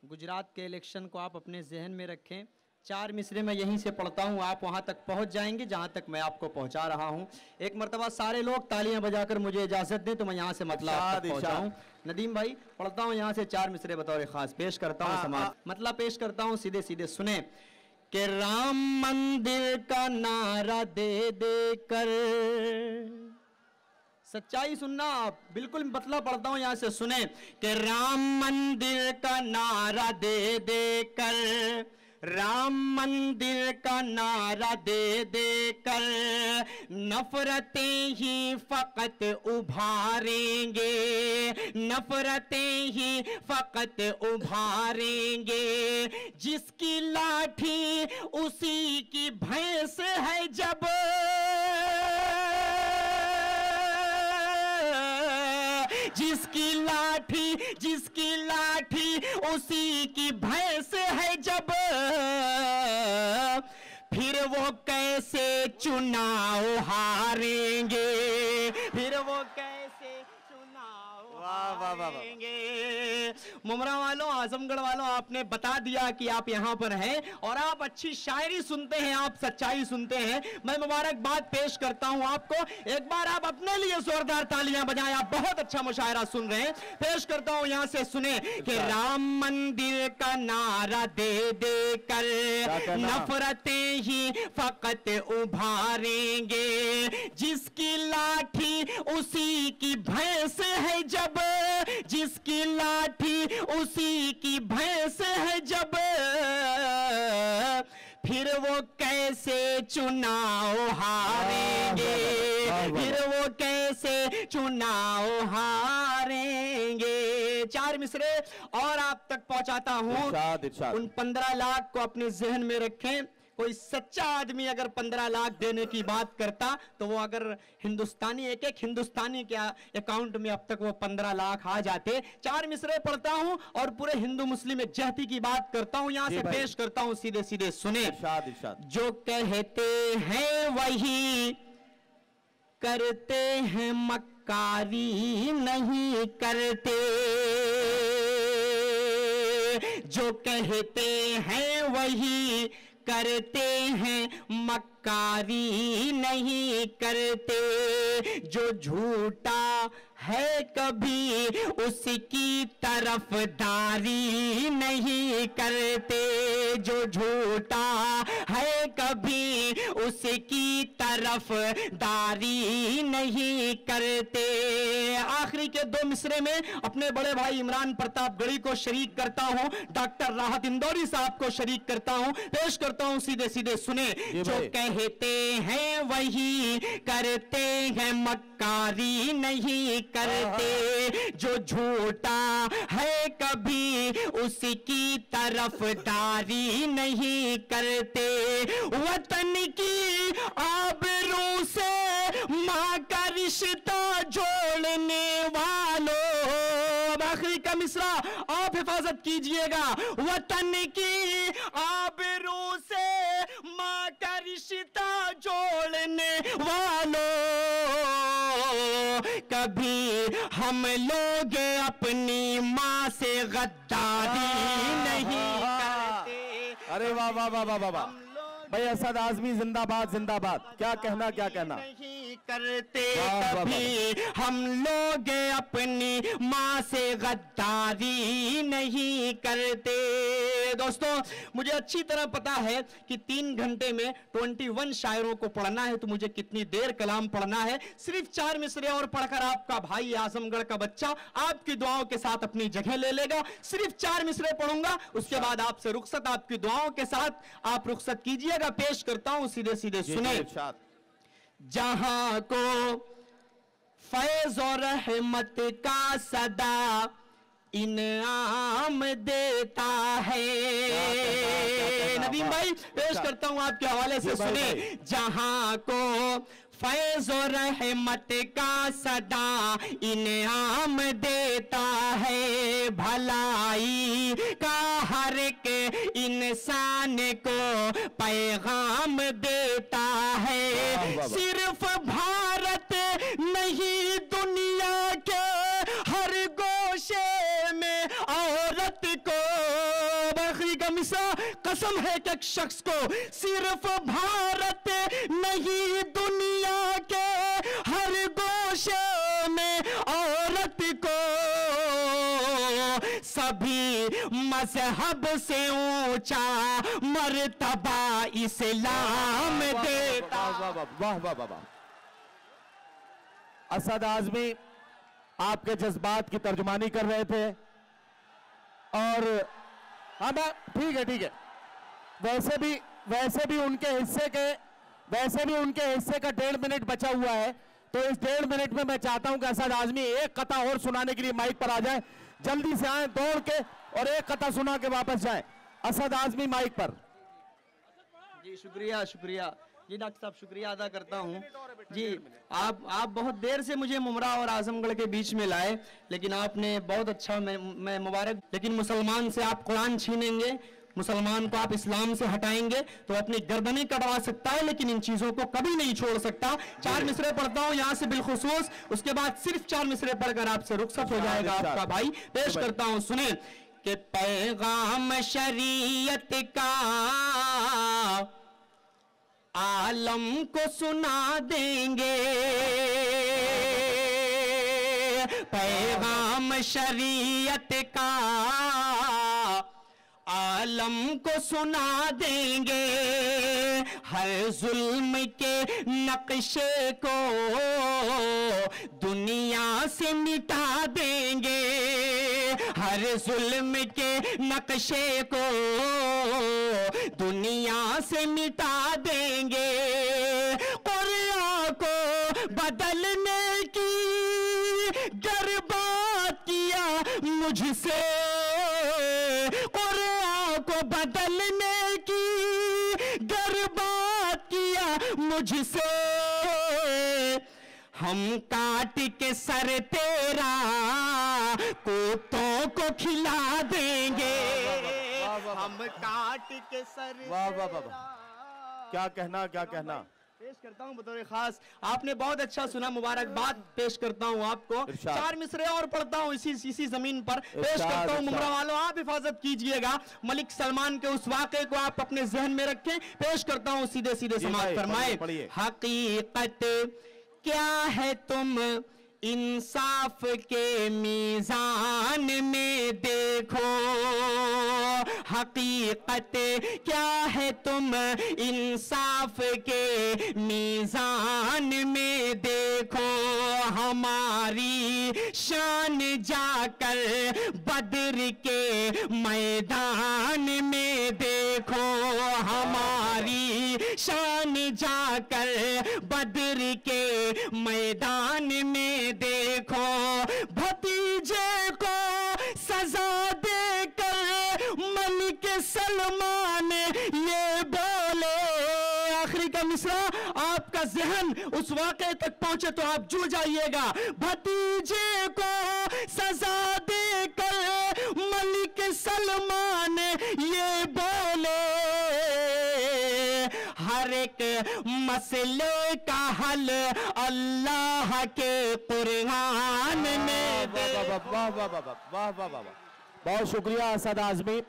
गुजरात के इलेक्शन को आप अपने जहन में रखें। 4 मिसरे मैं यहीं से पढ़ता हूँ, आप वहाँ तक पहुँच जाएंगे जहाँ तक मैं आपको पहुँचा रहा हूँ। एक मरतबा सारे लोग तालियां बजाकर मुझे इजाज़त दें तो मैं यहाँ से मतलब पहुँचाऊँ। नदीम भाई पढ़ता हूँ यहाँ से 4 मिसरे बतौर ख़ास पेश करता हूँ। समाज मतलब पेश करता हूँ, सीधे सीधे सुने कि राम मंदिर का नारा दे दे कर, सच्चाई सुनना आप, बिल्कुल मतलब पढ़ता हूं यहां से सुने कि राम मंदिर का नारा दे दे कर, राम मंदिर का नारा दे दे कर नफरतें ही फकत उभारेंगे, नफरतें ही फकत उभारेंगे। जिसकी लाठी उसी की भैंस है जब, जिसकी लाठी उसी की भैंस है जब, फिर वो कैसे चुनाव हारेंगे, फिर वो कैसे चुनाव हारेंगे। मुमरा वालों, आजमगढ़ वालों, आपने बता दिया कि आप यहां पर हैं और आप अच्छी शायरी सुनते हैं, आप सच्चाई सुनते हैं। मैं मुबारकबाद पेश करता हूं आपको। एक बार आप अपने लिए जोरदार तालियां बजाएं, आप बहुत अच्छा मुशायरा सुन रहे हैं। पेश करता हूं यहां से सुने कि राम मंदिर का नारा दे दे कर नफरतें ही फकत उभारेंगे। जिसकी लाठी उसी की भैंस है जब, जिसकी लाठी उसी की भैंस है जब, फिर वो कैसे चुनाव हारेंगे, फिर वो कैसे चुनाव हारेंगे। 4 मिसरे और आप तक पहुंचाता हूं। उन 15 लाख को अपने जहन में रखें। कोई सच्चा आदमी अगर 15 लाख देने की बात करता तो वो अगर हिंदुस्तानी, एक एक हिंदुस्तानी के अकाउंट में अब तक वो 15 लाख आ जाते। 4 मिसरे पढ़ता हूं और पूरे हिंदू मुस्लिम इज्जती की बात करता हूं, यहां से पेश करता हूं, सीधे सीधे सुने। जो कहते हैं वही करते हैं, मक्कारी नहीं करते। जो कहते हैं वही करते हैं, मक्कारी नहीं करते। जो झूठा है कभी उसकी तरफदारी नहीं करते, जो झूठा है कभी उसकी तरफदारी नहीं करते। आखिरी के 2 मिसरे में अपने बड़े भाई इमरान प्रतापगढ़ी को शरीक करता हूं, डॉक्टर राहत इंदौरी साहब को शरीक करता हूं, पेश करता हूं, सीधे सीधे सुने। जो कहते हैं वही करते हैं, मक्कारी नहीं करते। जो झूठा है कभी उसकी तरफदारी नहीं करते। वतन की आबरू से मां का रिश्ता जोड़ने वालों, आखिरी का मिसरा आप हिफाजत कीजिएगा। वतन की आबरू से मां का रिश्ता जोड़ने वालों, कभी हम लोग अपनी मां से गद्दारी नहीं करते। अरे वाह वाह वाह वाह वाह भाई, असद आजमी जिंदाबाद जिंदाबाद। क्या कहना, क्या कहना। नहीं करते कभी हम लोग अपनी मां से गद्दारी नहीं करते। दोस्तों, मुझे अच्छी तरह पता है कि 3 घंटे में 21 शायरों को पढ़ना है तो मुझे कितनी देर कलाम पढ़ना है। सिर्फ 4 मिसरे और पढ़कर आपका भाई आजमगढ़ का बच्चा आपकी दुआओं के साथ अपनी जगह ले लेगा। सिर्फ 4 मिसरे पढ़ूंगा, उसके बाद आपसे रुखसत, आपकी दुआओं के साथ आप रुखसत कीजिए। पेश करता हूं, सीधे सीधे सुने। जहां को फैज और रहमत का सदा इनाम देता है। नदीम भाई पेश करता हूं आपके हवाले से सुने। जहां को फैज और रहमत का सदा इनाम देता है, भलाई का हर एक इंसान को पैगाम देता है। सिर्फ भारत नहीं, दुनिया के हर गोशे में औरत को का मिसरा, कसम है कि एक शख्स को सिर्फ भारत नहीं दुनिया के हर गोशे में औरत को सभी मजहब से ऊंचा मर्तबा इस्लाम देता। वाह वाह वाह वाह वाह। असद आजमी आपके जज्बात की तर्जुमानी कर रहे थे और हाँ ठीक है ठीक है। वैसे भी उनके हिस्से का 1.5 मिनट बचा हुआ है, तो इस 1.5 मिनट में मैं चाहता हूं कि असद आजमी एक कथा और सुनाने के लिए माइक पर आ जाए, जल्दी से आए दौड़ के और एक कथा सुना के वापस जाए। असद आजमी माइक पर। जी शुक्रिया शुक्रिया जी डॉक्टर साहब, शुक्रिया अदा करता हूँ जी। आप बहुत देर से मुझे मुमरा और आजमगढ़ के बीच में लाए, लेकिन आपने बहुत अच्छा, मैं मुबारक। लेकिन मुसलमान से आप कुरान छीनेंगे, मुसलमान को आप इस्लाम से हटाएंगे तो अपनी गर्दनें कटवा सकता है, लेकिन इन चीजों को कभी नहीं छोड़ सकता। 4 मिसरे पढ़ता हूँ यहाँ से बिलखुसूस, उसके बाद सिर्फ 4 मिसरे पढ़कर आपसे रुखसत हो जाएगा आपका भाई। पेश करता हूँ, सुने कि पैगाम शरीयत का आलम को सुना देंगे, पैगाम शरीयत का आलम को सुना देंगे, हर जुल्म के नक्शे को दुनिया से मिटा देंगे, हर जुल्म के नक्शे को दुनिया से मिटा देंगे, कुरान को बदलने की गर बात किया मुझसे, कुरान को बदलने की गर बात किया मुझसे, हम काट के सर तेरा कुत्तों को खिला देंगे, हम काट के सर। वाह वाह वाह, क्या कहना। पेश करता हूँ बतौर खास, आपने बहुत अच्छा सुना, मुबारकबाद पेश करता हूँ आपको। 4 मिसरे और पढ़ता हूँ इसी जमीन पर पेश करता हूँ। मुमरा वालों आप हिफाजत कीजिएगा, मलिक सलमान के उस वाक़े को आप अपने जहन में रखें। पेश करता हूँ, सीधे सीधे समाज फरमाए। हकीकत क्या है तुम इंसाफ के मीज़ान में देखो, हकीकत क्या है तुम इंसाफ के मीज़ान में देखो, हमारी शान जाकर बद्र के मैदान में देखो, हमारी शान जाकर बद्र के मैदान में देखो, भतीजे को सजा देकर मलिक सलमान ये बोले। आखिरी का मिसरा, आपका जहन उस वाक़े तक पहुंचे तो आप जुड़ जाइएगा। भतीजे को सजा देकर मलिक सलमान ये बोले, हर एक मसले का हल अल्लाह के कुरान में दे। वाह वाह वाह वाह वाह वाह वाह। बहुत शुक्रिया असद आजमी।